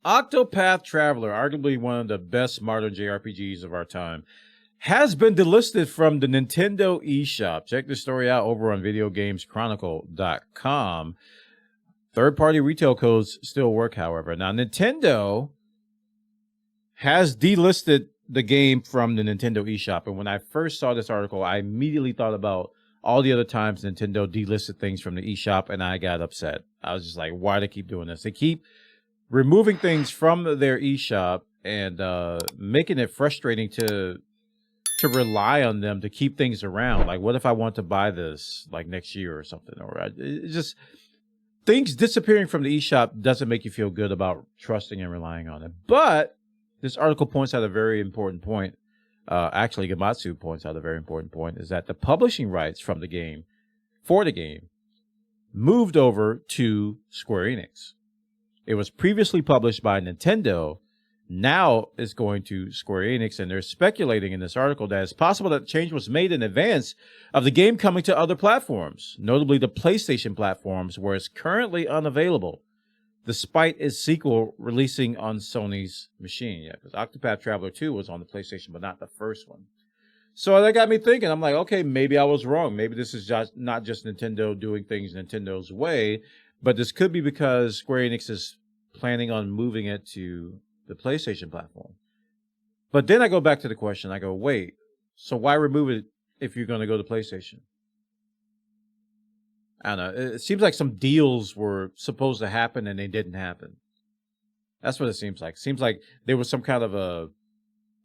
Octopath Traveler, arguably one of the best modern JRPGs of our time, has been delisted from the Nintendo eShop. Check the story out over on videogameschronicle.com. Third-party retail codes still work, however. Now, Nintendo has delisted the game from the Nintendo eShop. And when I first saw this article, I immediately thought about all the other times Nintendo delisted things from the eShop, and I got upset. I was just like, why do they keep doing this? They keep removing things from their eShop and making it frustrating to rely on them to keep things around. Like, what if I want to buy this like next year or something? Or it's just things disappearing from the eShop doesn't make you feel good about trusting and relying on it. But this article points out a very important point. Actually, Gamatsu points out a very important point, is that the publishing rights from the game, for the game, moved over to Square Enix. It was previously published by Nintendo. Now it's going to Square Enix, and they're speculating in this article that it's possible that change was made in advance of the game coming to other platforms, notably the PlayStation platforms, where it's currently unavailable, despite its sequel releasing on Sony's machine. Yeah, because Octopath Traveler 2 was on the PlayStation, but not the first one. So that got me thinking. I'm like, okay, maybe I was wrong. Maybe this is just not just Nintendo doing things Nintendo's way, but this could be because Square Enix is planning on moving it to the PlayStation platform. But then I go back to the question. I go, wait, so why remove it if you're going to go to PlayStation? I don't know. It seems like some deals were supposed to happen and they didn't happen. That's what it seems like. Seems like there was some kind of a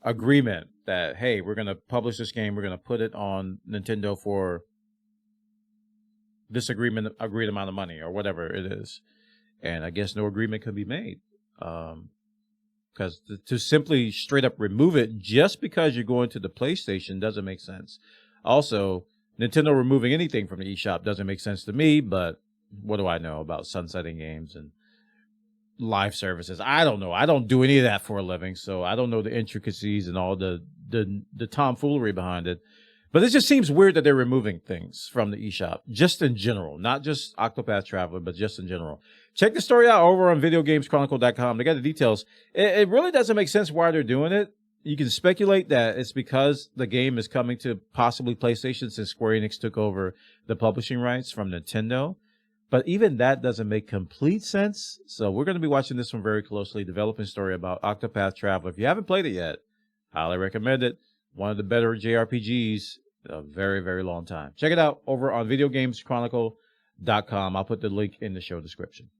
agreement that, hey, we're going to publish this game. We're going to put it on Nintendo for this agreed amount of money or whatever it is. And I guess no agreement could be made. Because to simply straight up remove it just because you're going to the PlayStation doesn't make sense. Also, Nintendo removing anything from the eShop doesn't make sense to me, but what do I know about sunsetting games and live services? I don't know. I don't do any of that for a living, so I don't know the intricacies and all the tomfoolery behind it. But it just seems weird that they're removing things from the eShop, just in general. Not just Octopath Traveler, but just in general. Check the story out over on videogameschronicle.com. They got the details. It really doesn't make sense why they're doing it. You can speculate that it's because the game is coming to possibly PlayStation since Square Enix took over the publishing rights from Nintendo. But even that doesn't make complete sense. So we're going to be watching this one very closely. Developing story about Octopath Traveler. If you haven't played it yet, highly recommend it. One of the better JRPGs in a very, very long time. Check it out over on videogameschronicle.com. I'll put the link in the show description.